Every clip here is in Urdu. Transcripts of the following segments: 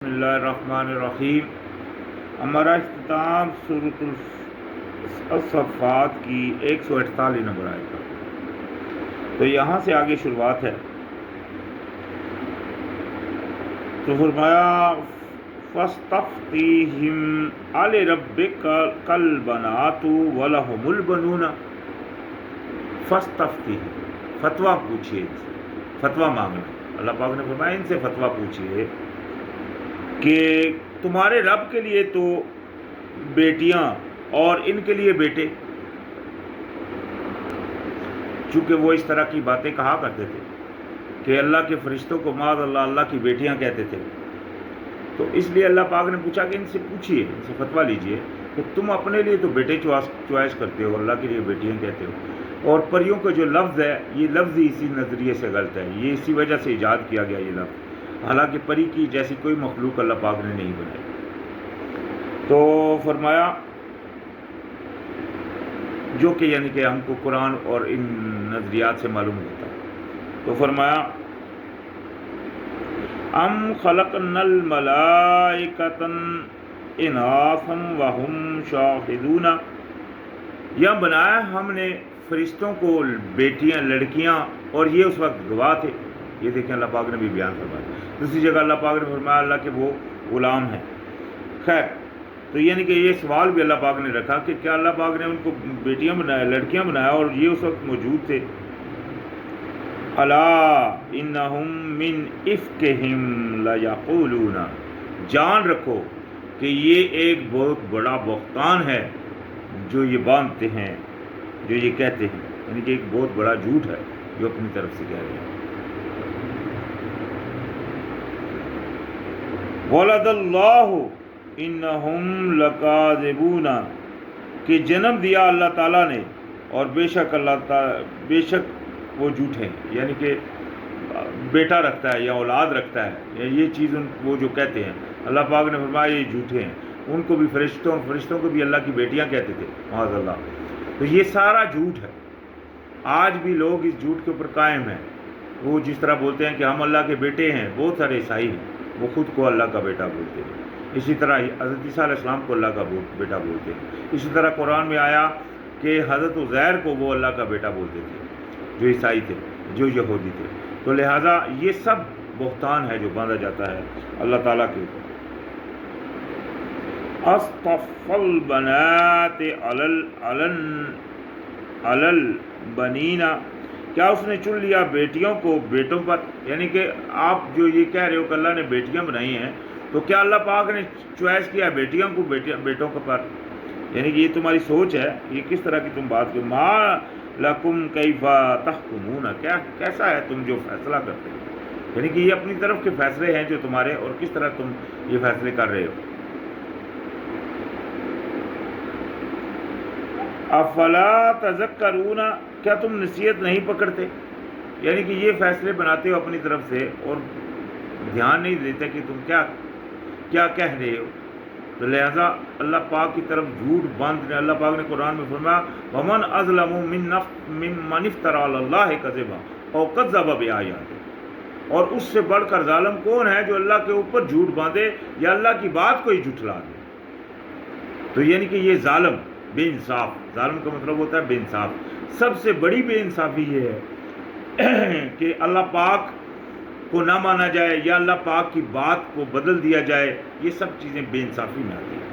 بسم اللہ الرحمن الرحیم۔ ہمارا اختتام سورۃ الصفات کی 148 نمبر آیت پر، تو یہاں سے آگے شروعات ہے۔ تو فرمایا فاستفتیہم لربک البنات ولہم البنون۔ فاستفتیہم، فتویٰ پوچھئے، فتویٰ مانگنا۔ اللہ پاک نے فرمایا ان سے فتویٰ پوچھئے کہ تمہارے رب کے لیے تو بیٹیاں اور ان کے لیے بیٹے، چونکہ وہ اس طرح کی باتیں کہا کرتے تھے کہ اللہ کے فرشتوں کو معاذ اللہ اللہ کی بیٹیاں کہتے تھے، تو اس لیے اللہ پاک نے پوچھا کہ ان سے پوچھئے، ان سے فتویٰ لیجئے کہ تم اپنے لیے تو بیٹے چوائس کرتے ہو، اللہ کے لیے بیٹیاں کہتے ہو، اور پریوں کا جو لفظ ہے یہ لفظ ہی اسی نظریے سے غلط ہے، یہ اسی وجہ سے ایجاد کیا گیا یہ لفظ، حالانکہ پری کی جیسی کوئی مخلوق اللہ پاک نے نہیں بنائی۔ تو فرمایا جو کہ یعنی کہ ہم کو قرآن اور ان نظریات سے معلوم ہوتا ہے، تو فرمایا ام خلقنا الملائکۃ اناثا وہم شاہدون، یا بنایا ہم نے فرشتوں کو بیٹیاں لڑکیاں اور یہ اس وقت گواہ تھے۔ یہ دیکھیں اللہ پاک نے بھی بیان فرمایا، دوسری جگہ اللہ پاک نے فرمایا اللہ کے وہ غلام ہیں۔ خیر، تو یعنی کہ یہ سوال بھی اللہ پاک نے رکھا کہ کیا اللہ پاک نے ان کو بیٹیاں بنایا، لڑکیاں بنایا اور یہ اس وقت موجود تھے؟ الا انہم من افکہم لیقولون، جان رکھو کہ یہ ایک بہت بڑا بہتان ہے جو یہ باندھتے ہیں، جو یہ کہتے ہیں، یعنی کہ ایک بہت بڑا جھوٹ ہے جو اپنی طرف سے کہہ رہے ہیں۔ ولد اللہ انہم لکاذبون، کہ جنم دیا اللہ تعالیٰ نے اور بے شک اللہ تعالیٰ بے شک وہ جھوٹے ہیں، یعنی کہ بیٹا رکھتا ہے یا اولاد رکھتا ہے، یہ چیز وہ جو کہتے ہیں اللہ پاک نے فرمایا یہ جھوٹے ہیں۔ ان کو بھی فرشتوں کو بھی اللہ کی بیٹیاں کہتے تھے معاذ اللہ، تو یہ سارا جھوٹ ہے۔ آج بھی لوگ اس جھوٹ کے اوپر قائم ہیں، وہ جس طرح بولتے ہیں کہ ہم اللہ کے بیٹے ہیں، بہت سارے عیسائی ہیں وہ خود کو اللہ کا بیٹا بولتے ہیں، اسی طرح حضرت عیسیٰ علیہ السلام کو اللہ کا بیٹا بولتے ہیں، اسی طرح قرآن میں آیا کہ حضرت عزیر کو وہ اللہ کا بیٹا بولتے تھے جو عیسائی تھے، جو یہودی تھے۔ تو لہٰذا یہ سب بہتان ہے جو باندھا جاتا ہے اللہ تعالیٰ کے اوپر۔ اصطفى البنات علی البنین، کیا اس نے چن لیا بیٹیوں کو بیٹوں پر؟ یعنی کہ آپ جو یہ کہہ رہے ہو کہ اللہ نے بیٹیاں بنائی ہیں، تو کیا اللہ پاک نے چوائس کیا بیٹیوں کو بیٹوں کے پر؟ یعنی کہ یہ تمہاری سوچ ہے، یہ کس طرح کی تم بات کرو؟ ما لکم کیف تحکمون، کیسا ہے تم جو فیصلہ کرتے ہو؟ یعنی کہ یہ اپنی طرف کے فیصلے ہیں جو تمہارے، اور کس طرح تم یہ فیصلے کر رہے ہو؟ افلا تذکرون، کیا تم نصیحت نہیں پکڑتے؟ یعنی کہ یہ فیصلے بناتے ہو اپنی طرف سے اور دھیان نہیں دیتے کہ تم کیا کہہ رہے ہو۔ تو لہذا اللہ پاک کی طرف جھوٹ باندھنے، اللہ پاک نے قرآن میں فرمایا ومن اظلم ممن افترى علی اللہ کذبا او کذب بآیاتہ، اور اس سے بڑھ کر ظالم کون ہے جو اللہ کے اوپر جھوٹ باندھے یا اللہ کی بات کو ہی جھٹلا دے۔ تو یعنی کہ یہ ظالم بے انصاف، ظالم کا مطلب ہوتا ہے بے انصاف۔ سب سے بڑی بے انصافی یہ ہے کہ اللہ پاک کو نہ مانا جائے یا اللہ پاک کی بات کو بدل دیا جائے، یہ سب چیزیں بے انصافی میں آتی ہیں۔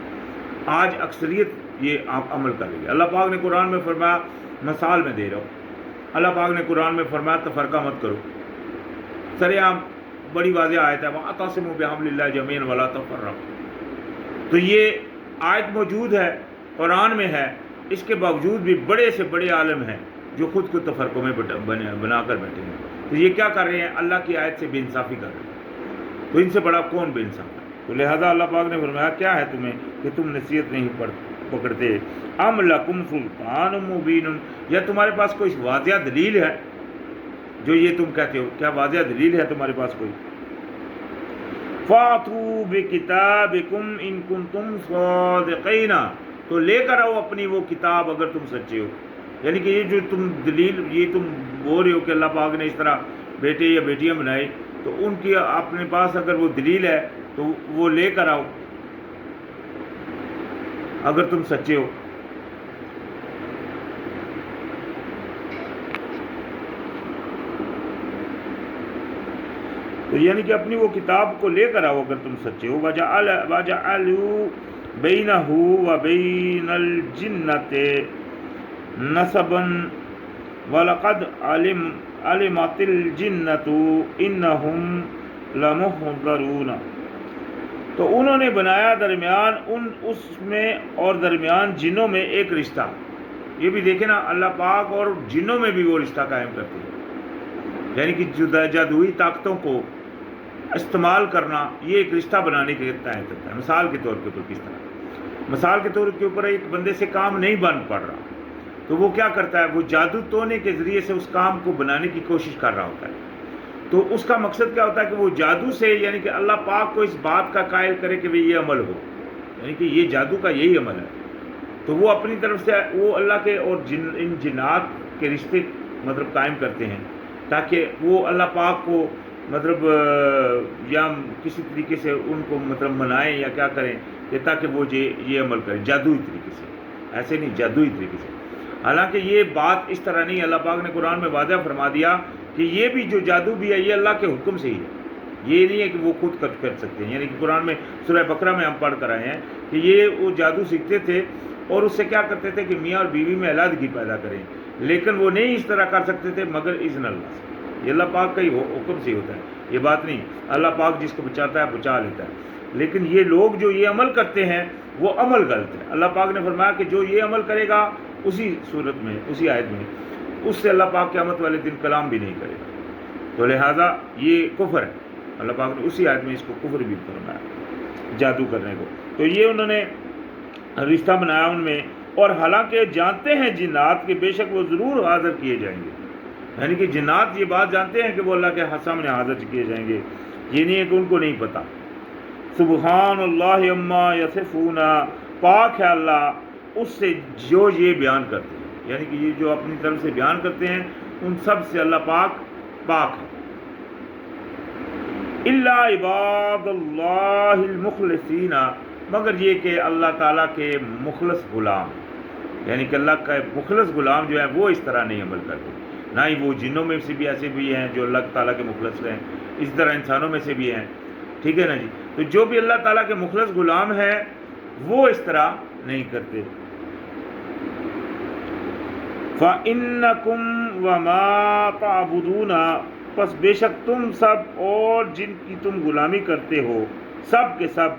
آج اکثریت یہ عمل کر رہی ہے۔ اللہ پاک نے قرآن میں فرمایا، مثال میں دے رہا ہوں، اللہ پاک نے قرآن میں فرمایا تفرقہ مت کرو، سر عام بڑی واضح آیت ہے وَاعْتَصِمُوا بِحَبْلِ اللَّهِ جَمِيعًا وَلَا تَفَرَّقُوا، تو یہ آیت موجود ہے قرآن میں ہے، اس کے باوجود بھی بڑے سے بڑے عالم ہیں جو خود کو تفرقوں میں بنا کر بیٹھے ہیں۔ تو یہ کیا کر رہے ہیں؟ اللہ کی آیت سے بے انصافی کر رہے ہیں، تو ان سے بڑا کون بے انصاف ہے؟ تو لہذا اللہ پاک نے فرمایا کیا ہے تمہیں کہ تم نصیحت نہیں پکڑتے؟ ام لکم سلطان مبین، یا تمہارے پاس کوئی واضح دلیل ہے جو یہ تم کہتے ہو؟ کیا واضح دلیل ہے تمہارے پاس کوئی؟ فَأْتُوا بِكِتَابِكُمْ إِن كُنتُمْ صَادِقِينَ، تو لے کر آؤ اپنی وہ کتاب اگر تم سچے ہو۔ یعنی کہ یہ جو تم دلیل یہ تم بول رہے ہو کہ اللہ پاک نے اس طرح بیٹے یا بیٹیاں بنائے، تو ان کی اپنے پاس اگر وہ دلیل ہے تو وہ لے کر آؤ اگر تم سچے ہو. تو یعنی کہ اپنی وہ کتاب کو لے کر آؤ اگر تم سچے ہو. وَجَعَلُوا بَيْنَهُ وَبَيْنَ الْجِنَّةِ نَسَبًا وَلَقَدْ عَلِمَتِ الْجِنَّةُ إِنَّهُمْ لَمُحْضَرُونَ. تو انہوں نے بنایا درمیان اس میں اور درمیان جنوں میں ایک رشتہ. یہ بھی دیکھیں نا، اللہ پاک اور جنوں میں بھی وہ رشتہ قائم کرتے ہیں، یعنی کہ جادوئی طاقتوں کو استعمال کرنا یہ ایک رشتہ بنانے کے قائم کرتا ہے. مثال کے طور کے اوپر کس طرح؟ مثال کے طور کے اوپر ایک بندے سے کام نہیں بن پڑ رہا تو وہ کیا کرتا ہے؟ وہ جادو تونے کے ذریعے سے اس کام کو بنانے کی کوشش کر رہا ہوتا ہے. تو اس کا مقصد کیا ہوتا ہے کہ وہ جادو سے، یعنی کہ اللہ پاک کو اس بات کا قائل کرے کہ یہ عمل ہو، یعنی کہ یہ جادو کا یہی عمل ہے. تو وہ اپنی طرف سے وہ اللہ کے اور ان جنات کے رشتے مطلب قائم کرتے ہیں تاکہ وہ اللہ پاک کو مطلب یا کسی طریقے سے ان کو مطلب منائیں یا کیا کریں کہ تاکہ وہ یہ عمل کریں جادوئی طریقے سے. ایسے نہیں، جادوئی طریقے سے. حالانکہ یہ بات اس طرح نہیں، اللہ پاک نے قرآن میں واضح فرما دیا کہ یہ بھی جو جادو بھی ہے یہ اللہ کے حکم سے ہی ہے. یہ نہیں ہے کہ وہ خود کر سکتے ہیں. یعنی کہ قرآن میں سورہ بقرہ میں ہم پڑھ کر آئے ہیں کہ یہ وہ جادو سیکھتے تھے اور اس سے کیا کرتے تھے کہ میاں اور بیوی میں علیحدگی پیدا کریں، لیکن وہ نہیں اس طرح کر سکتے تھے مگر اذن اللہ سے. یہ اللہ پاک کا ہی حکم سے ہوتا ہے. یہ بات نہیں، اللہ پاک جس کو بچاتا ہے بچا لیتا ہے. لیکن یہ لوگ جو یہ عمل کرتے ہیں وہ عمل غلط ہے. اللہ پاک نے فرمایا کہ جو یہ عمل کرے گا اسی صورت میں، اسی آیت میں، اس سے اللہ پاک قیامت والے دن کلام بھی نہیں کرے گا. تو لہٰذا یہ کفر ہے. اللہ پاک نے اسی آیت میں اس کو کفر بھی فرمایا، جادو کرنے کو. تو یہ انہوں نے رشتہ بنایا ان میں، اور حالانکہ جانتے ہیں جنات کہ بے شک وہ ضرور حاضر کیے جائیں گے. یعنی کہ جنات یہ بات جانتے ہیں کہ وہ اللہ کے سامنے حاضر کیے جائیں گے. یہ نہیں ہے کہ ان کو نہیں پتہ. سبحان اللہ عما یصفون، پاک ہے اللہ اس سے جو یہ بیان کرتے ہیں. یعنی کہ یہ جو اپنی طرف سے بیان کرتے ہیں ان سب سے اللہ پاک ہے. الا عباد اللہ المخلصین، مگر یہ کہ اللہ تعالیٰ کے مخلص غلام، یعنی کہ اللہ کا مخلص غلام جو ہے وہ اس طرح نہیں عمل کرتے. نہ ہی وہ جنوں میں سے بھی ایسے بھی ہیں جو اللہ تعالیٰ کے مخلص ہیں، اس طرح انسانوں میں سے بھی ہیں. ٹھیک ہے نا جی. تو جو بھی اللہ تعالیٰ کے مخلص غلام ہیں وہ اس طرح نہیں کرتے. فَإِنَّكُمْ وَمَا تَعْبُدُونَ، پس بے شک تم سب اور جن کی تم غلامی کرتے ہو سب کے سب،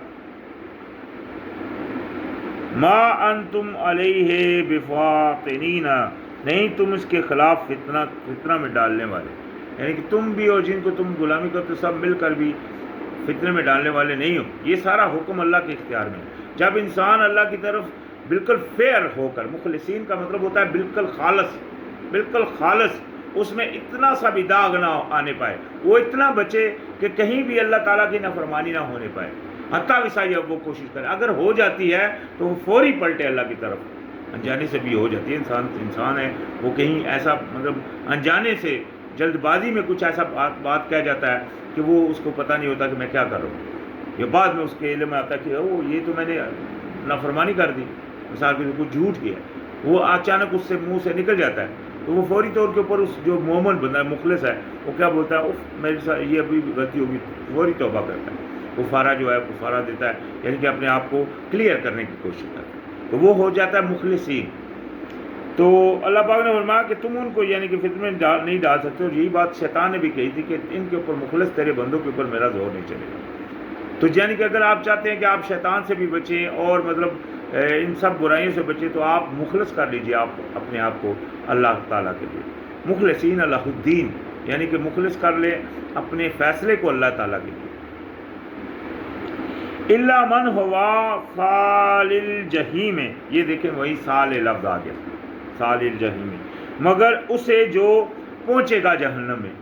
ما انتم علیہ بفاطنین، نہیں تم اس کے خلاف فتنہ میں ڈالنے والے. یعنی کہ تم بھی اور جن کو تم غلامی کرتے سب مل کر بھی فتنے میں ڈالنے والے نہیں ہو. یہ سارا حکم اللہ کے اختیار میں. جب انسان اللہ کی طرف بالکل فیئر ہو کر، مخلصین کا مطلب ہوتا ہے بالکل خالص، اس میں اتنا سا بھی داغ نہ آنے پائے، وہ اتنا بچے کہ کہیں بھی اللہ تعالیٰ کی نافرمانی نہ ہونے پائے. حتیٰ وسائی اب وہ کوشش کرے، اگر ہو جاتی ہے تو وہ فوری پلٹے اللہ کی طرف. انجانے سے بھی ہو جاتی ہے، انسان ہے وہ کہیں ایسا مطلب انجانے سے جلد بازی میں کچھ ایسا بات کہہ جاتا ہے کہ وہ اس کو پتہ نہیں ہوتا کہ میں کیا کر رہا ہوں. یہ بعد میں اس کے علم میں آتا ہے کہ او یہ تو میں نے نافرمانی کر دی، مثال کے کچھ جھوٹ کیا، وہ اچانک اس سے منہ سے نکل جاتا ہے تو وہ فوری طور کے اوپر اس جو مومن بندہ ہے، مخلص ہے، وہ کیا بولتا ہے، اف میرے ساتھ یہ ابھی غلطی ہوگی، فوری توبہ کرتا ہے. کفارہ جو ہے کفارہ دیتا ہے، یعنی کہ اپنے آپ کو کلیئر کرنے کی کوشش کرتا ہے، تو وہ ہو جاتا ہے مخلصین. تو اللہ پاک نے فرمایا کہ تم ان کو یعنی کہ فتنے میں نہیں ڈال سکتے. اور یہی بات شیطان نے بھی کہی تھی کہ ان کے اوپر مخلص تیرے بندوں کے اوپر میرا زور نہیں چلے گا. تو یعنی کہ اگر آپ چاہتے ہیں کہ آپ شیطان سے بھی بچیں اور مطلب ان سب برائیوں سے بچیں تو آپ مخلص کر لیجئے آپ اپنے آپ کو اللہ تعالیٰ کے لیے. مخلصین اللہ الدین، یعنی کہ مخلص کر لیں اپنے فیصلے کو اللہ تعالیٰ کے لیے. الا من ہوا صال الجحیم، یہ دیکھیں وہی صال لفظ آ گیا، صال الجحیم، مگر اسے جو پہنچے گا جہنم میں.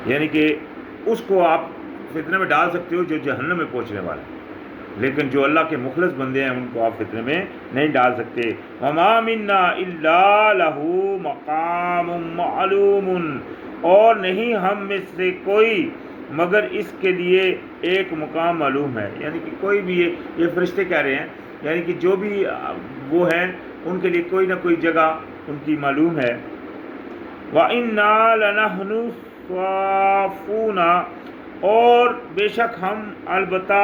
یعنی کہ اس کو آپ فتنے میں ڈال سکتے ہو جو جہنم میں پہنچنے والا ہے، لیکن جو اللہ کے مخلص بندے ہیں ان کو آپ فتنے میں نہیں ڈال سکتے. وما منا الا لہ مقام معلوم، اور نہیں ہم میں سے کوئی مگر اس کے لیے ایک مقام معلوم ہے، یعنی کہ کوئی بھی یہ فرشتے کہہ رہے ہیں، یعنی کہ جو بھی وہ ہیں ان کے لیے کوئی نہ کوئی جگہ ان کی معلوم ہے۔ وَإِنَّا لَنَحْنُ الصَّافُونَ، اور بے شک ہم البتہ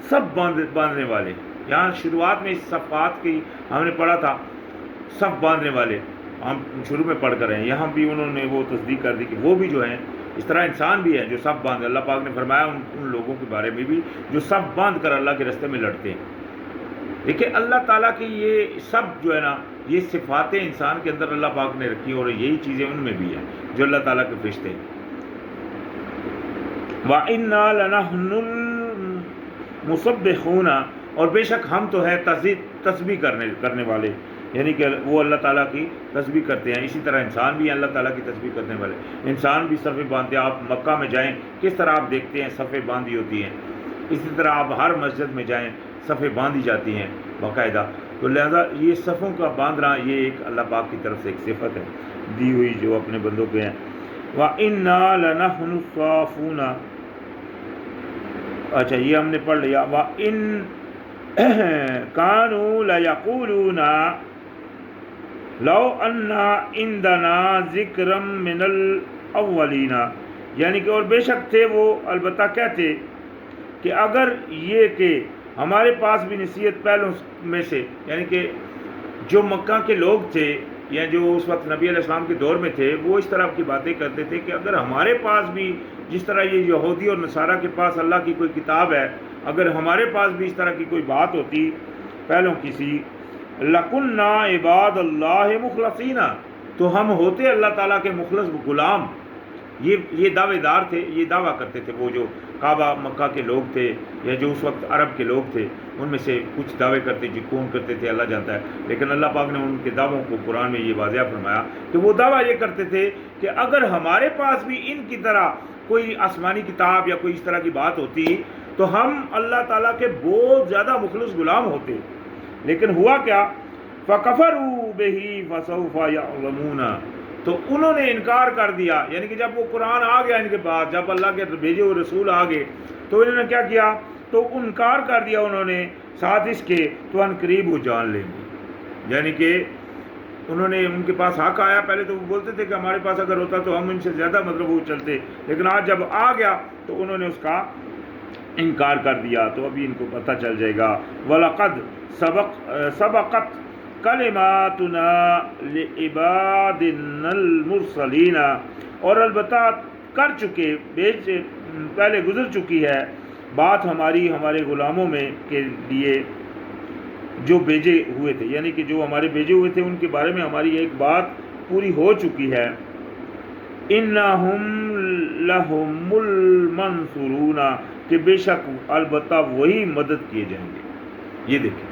سب باندھنے والے۔ یہاں شروعات میں اس صفات کی ہم نے پڑھا تھا، سب باندھنے والے، ہم شروع میں پڑھ کر رہے ہیں، یہاں بھی انہوں نے وہ تصدیق کر دی کہ وہ بھی جو ہیں اس طرح انسان بھی ہے جو سب باندھ، اللہ پاک نے فرمایا ان لوگوں کے بارے میں بھی جو سب باندھ کر اللہ کے راستے میں لڑتے ہیں۔ دیکھیں اللہ تعالیٰ کی یہ سب جو ہے نا، یہ صفاتیں انسان کے اندر اللہ پاک نے رکھی، اور یہی چیزیں ان میں بھی ہیں جو اللہ تعالیٰ کے فرشتے ہیں۔ وَإِنَّا لَنَحْنُ الْمُسَبِّحُونَ، اور بے شک ہم تو ہے تسبیح کرنے والے، یعنی کہ وہ اللہ تعالیٰ کی تسبیح کرتے ہیں۔ اسی طرح انسان بھی ہیں اللہ تعالیٰ کی تسبیح کرنے والے، انسان بھی صفیں باندھتے ہیں۔ آپ مکہ میں جائیں کس طرح آپ دیکھتے ہیں صفیں باندھی ہوتی ہیں، اسی طرح آپ ہر مسجد میں جائیں صفیں باندھی جاتی ہیں باقاعدہ۔ تو لہذا یہ صفوں کا باندھنا یہ ایک اللہ پاک کی طرف سے ایک صفت ہے دی ہوئی جو اپنے بندوں کے ہیں۔ وَإِنَّا لَنَحْنُ الصَّافُونَ، اچھا یہ ہم نے پڑھ لیا۔ وَإِن كَانُوا لَيَقُولُونَ لَوْ أَنَّ عِندَنَا ذِكْرًا مِّنَ الْأَوَّلِينَ، یعنی کہ اور بے شک تھے وہ البتہ کہتے کہ اگر یہ کہ ہمارے پاس بھی نصیحت پہلوں میں سے، یعنی کہ جو مکہ کے لوگ تھے یا جو اس وقت نبی علیہ السلام کے دور میں تھے، وہ اس طرح کی باتیں کرتے تھے کہ اگر ہمارے پاس بھی، جس طرح یہ یہودی اور نصارہ کے پاس اللہ کی کوئی کتاب ہے، اگر ہمارے پاس بھی اس طرح کی کوئی بات ہوتی پہلوں کسی، لَكُنَّا عِبَادَ اللَّهِ مُخْلَصِينَ، تو ہم ہوتے اللہ تعالیٰ کے مخلص غلام۔ یہ دعوے دار تھے، یہ دعویٰ کرتے تھے وہ جو کعبہ مکہ کے لوگ تھے یا جو اس وقت عرب کے لوگ تھے، ان میں سے کچھ دعوے کرتے جو کون کرتے تھے اللہ جانتا ہے، لیکن اللہ پاک نے ان کے دعووں کو قرآن میں یہ واضح فرمایا کہ وہ دعویٰ یہ کرتے تھے کہ اگر ہمارے پاس بھی ان کی طرح کوئی آسمانی کتاب یا کوئی اس طرح کی بات ہوتی تو ہم اللہ تعالیٰ کے بہت زیادہ مخلص غلام ہوتے، لیکن ہوا کیا؟ فَكَفَرُوا بِهِ فَسَوْفَ يَعْلَمُونَ، تو انہوں نے انکار کر دیا، یعنی کہ جب وہ قرآن آ گیا ان کے پاس، جب اللہ کے بھیجے ہوئے رسول آ گئے تو انہوں نے کیا کیا؟ تو انکار کر دیا انہوں نے، ساتھ اس کے تو ان قریب وہ جان لیں گے، یعنی کہ انہوں نے، ان کے پاس حق آیا، پہلے تو وہ بولتے تھے کہ ہمارے پاس اگر ہوتا تو ہم ان سے زیادہ مطلب وہ چلتے، لیکن آج جب آ گیا تو انہوں نے اس کا انکار کر دیا، تو ابھی ان کو پتہ چل جائے گا۔ وَلَقَدْ سَبَقَتْ کلماتنا لعبادنا المرسلین، اور البتہ کر چکے، پہلے گزر چکی ہے بات ہماری ہمارے غلاموں میں کے لیے جو بھیجے ہوئے تھے، یعنی کہ جو ہمارے بھیجے ہوئے تھے ان کے بارے میں ہماری ایک بات پوری ہو چکی ہے۔ انہم لہم المنصورون، کہ بے شک البتہ وہی مدد کیے جائیں گے۔ یہ دیکھیں،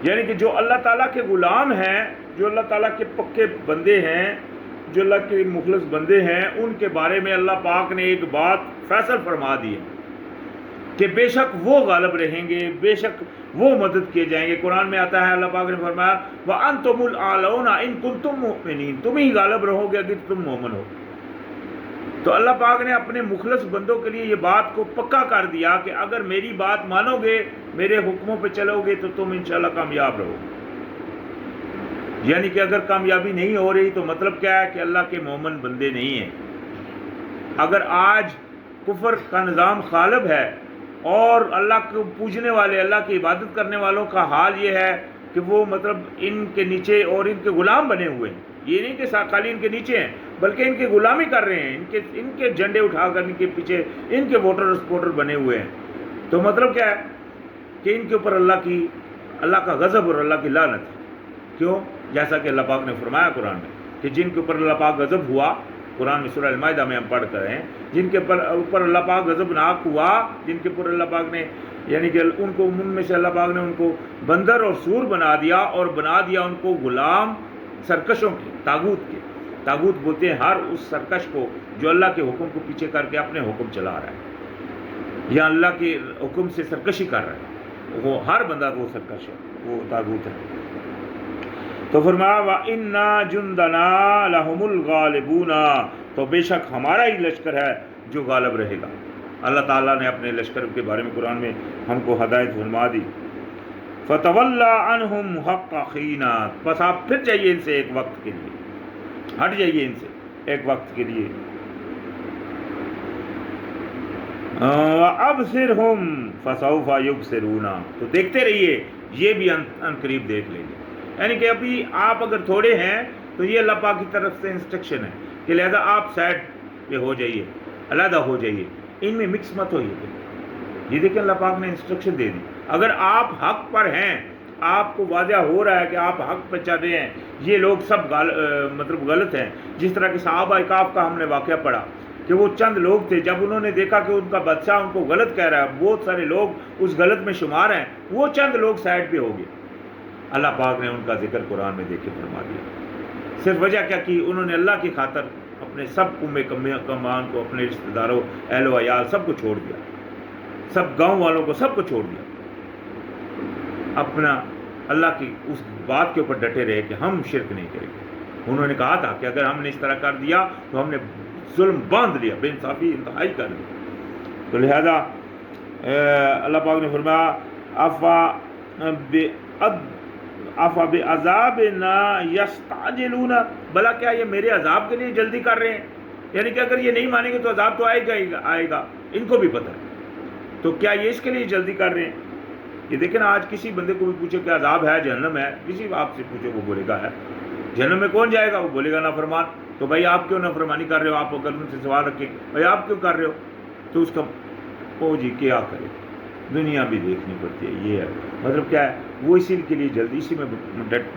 یعنی کہ جو اللہ تعالیٰ کے غلام ہیں، جو اللہ تعالیٰ کے پکے بندے ہیں، جو اللہ کے مخلص بندے ہیں، ان کے بارے میں اللہ پاک نے ایک بات فیصل فرما دی ہے کہ بے شک وہ غالب رہیں گے، بے شک وہ مدد کیے جائیں گے۔ قرآن میں آتا ہے اللہ پاک نے فرمایا وَأَنْتُمُ الْأَعْلَوْنَ إِن كُنتُم مُؤْمِنِينَ، تم ہی غالب رہو گے اگر تم مومن ہو۔ تو اللہ پاک نے اپنے مخلص بندوں کے لیے یہ بات کو پکا کر دیا کہ اگر میری بات مانو گے، میرے حکموں پہ چلو گے تو تم انشاءاللہ کامیاب رہو گے۔ یعنی کہ اگر کامیابی نہیں ہو رہی تو مطلب کیا ہے کہ اللہ کے مومن بندے نہیں ہیں۔ اگر آج کفر کا نظام غالب ہے اور اللہ کو پوجنے والے، اللہ کی عبادت کرنے والوں کا حال یہ ہے کہ وہ مطلب ان کے نیچے اور ان کے غلام بنے ہوئے ہیں، یہ نہیں کہ خالی ان کے نیچے ہیں بلکہ ان کی غلامی کر رہے ہیں، ان کے جھنڈے اٹھا کر ان کے پیچھے ان کے ووٹر سپورٹر بنے ہوئے ہیں، تو مطلب کیا ہے کہ ان کے اوپر اللہ کا غضب اور اللہ کی لعنت ہے۔ کیوں؟ جیسا کہ اللہ پاک نے فرمایا قرآن میں کہ جن کے اوپر اللہ پاک غضب ہوا، قرآن میں سورہ المائدہ میں ہم پڑھ کر رہے ہیں، جن کے اوپر اللہ پاک غضب ناک ہوا، جن کے اوپر اللہ پاک نے یعنی کہ ان کو ان میں سے اللہ پاک نے ان کو بندر اور سور بنا دیا، اور بنا دیا ان کو غلام سرکشوں کے، تاغوت کے۔ تاغوت بولتے ہیں ہر اس سرکش کو جو اللہ کے حکم کو پیچھے کر کے اپنے حکم چلا رہا ہے یا اللہ کے حکم سے سرکشی کر رہا ہے، وہ ہر بندہ وہ سرکش ہے، وہ تاغوت ہے۔ تو فرمایا وَإِنَّا جُنْدَنَا لَهُمُ الْغَالِبُونَ، تو بے شک ہمارا ہی لشکر ہے جو غالب رہے گا۔ اللہ تعالیٰ نے اپنے لشکر کے بارے میں قرآن میں ہم کو ہدایت فرما دی. فتولا عنہم محققینا، بس آپ پھر جائیے ان سے ایک وقت کے لیے، ہٹ جائیے ان سے ایک وقت کے لیے. وابصرہم فسوف یبصرون، تو دیکھتے رہیے یہ بھی ان قریب دیکھ لیں گے. یعنی کہ ابھی آپ اگر تھوڑے ہیں تو یہ اللہ پاک کی طرف سے انسٹرکشن ہے کہ لہذا آپ سائڈ پہ ہو جائیے، علیحدہ ہو جائیے، ان میں مکس مت ہوئیے. یہ دیکھیں اللہ پاک نے انسٹرکشن دے دی. اگر آپ حق پر ہیں، آپ کو واضح ہو رہا ہے کہ آپ حق پہ چل رہے ہیں، یہ لوگ سب مطلب غلط ہیں. جس طرح کہ صحابہ کہف کا ہم نے واقعہ پڑھا کہ وہ چند لوگ تھے، جب انہوں نے دیکھا کہ ان کا بادشاہ ان کو غلط کہہ رہا ہے، بہت سارے لوگ اس غلط میں شمار ہیں، وہ چند لوگ سائڈ پہ ہو گئے. اللہ پاک نے ان کا ذکر قرآن میں دیکھ کے فرما دیا. صرف وجہ کیا کی؟ انہوں نے اللہ کی خاطر اپنے سب کمان کو، اپنے رشتہ داروں، اہل و عیال سب کو چھوڑ دیا، سب گاؤں والوں کو سب کو چھوڑ دیا. اپنا اللہ کی اس بات کے اوپر ڈٹے رہے کہ ہم شرک نہیں کریں گے. انہوں نے کہا تھا کہ اگر ہم نے اس طرح کر دیا تو ہم نے ظلم باندھ لیا، بے انصافی انتہائی کر دی. تو لہذا اللہ پاک نے فرمایا افا بعذابنا یستعجلون، بلا کیا یہ میرے عذاب کے لیے جلدی کر رہے ہیں؟ یعنی کہ اگر یہ نہیں مانیں گے تو عذاب تو آئے گا، ان کو بھی پتہ ہے، تو کیا یہ اس کے لیے جلدی کر رہے ہیں؟ یہ دیکھیں نا، آج کسی بندے کو بھی پوچھو کہ عذاب ہے، جہنم ہے، کسی آپ سے پوچھو وہ بولے گا ہے. جہنم میں کون جائے گا؟ وہ بولے گا نافرمان. تو بھائی آپ کیوں نافرمانی کر رہے ہو؟ آپ اگر ان سے سوال رکھیں بھائی آپ کیوں کر رہے ہو، تو اس کا او جی کیا کرے، دنیا بھی دیکھنی پڑتی ہے. یہ ہے مطلب کیا ہے، وہ اسی کے لیے جلدی اسی میں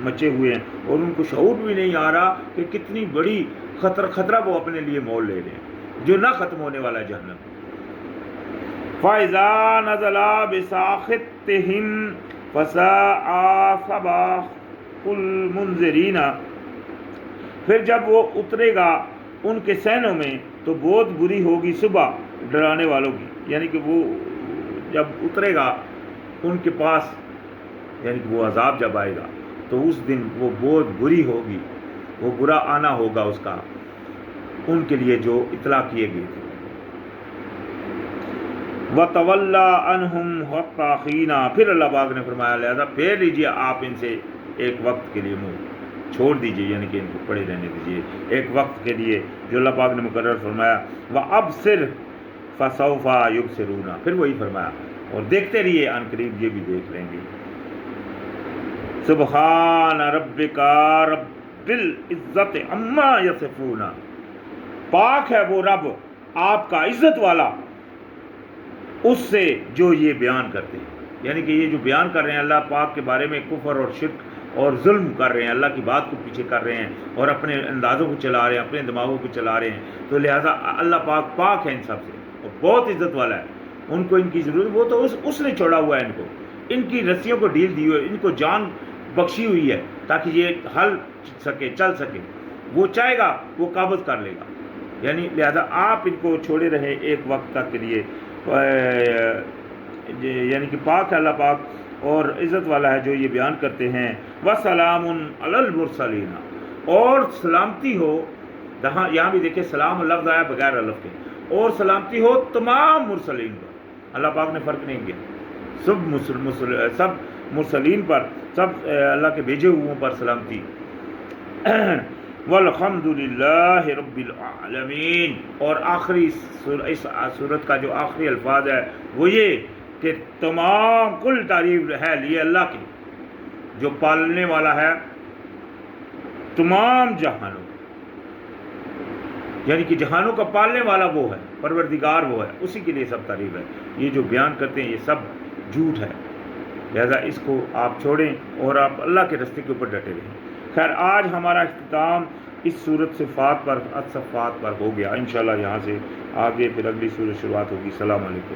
مچے ہوئے ہیں، اور ان کو شعور بھی نہیں آ رہا کہ کتنی بڑی خطرہ وہ اپنے لیے مول لے رہے ہیں جو نہ ختم ہونے والا جہنم. فَإِذَا نَزَلَ بِسَاخِتِهِمْ فَسَاءَ صَبَاحُ الْمُنذِرِينَ، پھر جب وہ اترے گا ان کے سینوں میں تو بہت بری ہوگی صبح ڈرانے والوں کی. یعنی کہ وہ جب اترے گا ان کے پاس، یعنی کہ وہ عذاب جب آئے گا تو اس دن وہ بہت بری ہوگی، وہ برا آنا ہوگا اس کا ان کے لیے جو اطلاع کیے گئے تھے. وَتَوَلَّا عَنْهُمْ حَقَّاقِينَ، پھر اللہ پاک نے فرمایا لہذا پھیر لیجیے آپ ان سے ایک وقت کے لیے منہ چھوڑ دیجیے، یعنی کہ ان کو پڑے رہنے دیجیے ایک وقت کے لیے جو اللہ پاک نے مقرر فرمایا. وَأَبْصِرْ فَسَوْفَ يُبْصِرُونَ، پھر وہی فرمایا اور دیکھتے رہیے ان قریب یہ بھی دیکھ لیں گے. سبحان ربک رب العزت عما یصفون، پاک ہے وہ رب آپ کا عزت والا اس سے جو یہ بیان کرتے ہیں. یعنی کہ یہ جو بیان کر رہے ہیں اللہ پاک کے بارے میں کفر اور شرک اور ظلم کر رہے ہیں، اللہ کی بات کو پیچھے کر رہے ہیں اور اپنے اندازوں کو چلا رہے ہیں، اپنے دماغوں کو چلا رہے ہیں، تو لہٰذا اللہ پاک ہے ان سب سے اور بہت عزت والا ہے. ان کو ان کی ضرورت، وہ تو اس نے چھوڑا ہوا ہے ان کو، ان کی رسیوں کو ڈھیل دی ہوئی، ان کو جان بخشی ہوئی ہے تاکہ یہ ہل سکے، چل سکے. وہ چاہے گا وہ قابض کر لے گا. یعنی لہذا آپ ان کو چھوڑے رہے ایک وقت تک کے لیے. یعنی کہ پاک ہے اللہ پاک اور عزت والا ہے جو یہ بیان کرتے ہیں. وَسَلَامٌ عَلَى الْمُرْسَلِينَ، اور سلامتی ہو، یہاں بھی دیکھیں سلام لفظ آیا بغیر الف کے، اور سلامتی ہو تمام مرسلین پر. اللہ پاک نے فرق نہیں کیا، سب مرسلین پر، سب اللہ کے بھیجے ہوئوں پر سلامتی. والحمد للہ رب العالمین، اور آخری اس سورت کا جو آخری الفاظ ہے وہ یہ کہ تمام کل تعریف ہے لیے اللہ کی جو پالنے والا ہے تمام جہانوں، یعنی کہ جہانوں کا پالنے والا وہ ہے، پروردگار وہ ہے، اسی کے لیے سب تعریف ہے. یہ جو بیان کرتے ہیں یہ سب جھوٹ ہے، لہذا اس کو آپ چھوڑیں اور آپ اللہ کے راستے کے اوپر ڈٹے رہیں. خیر آج ہمارا اختتام اس سورت صفات پر، الصفات پر ہو گیا. انشاءاللہ یہاں سے آگے پھر اگلی سورت شروعات ہوگی. السلام علیکم.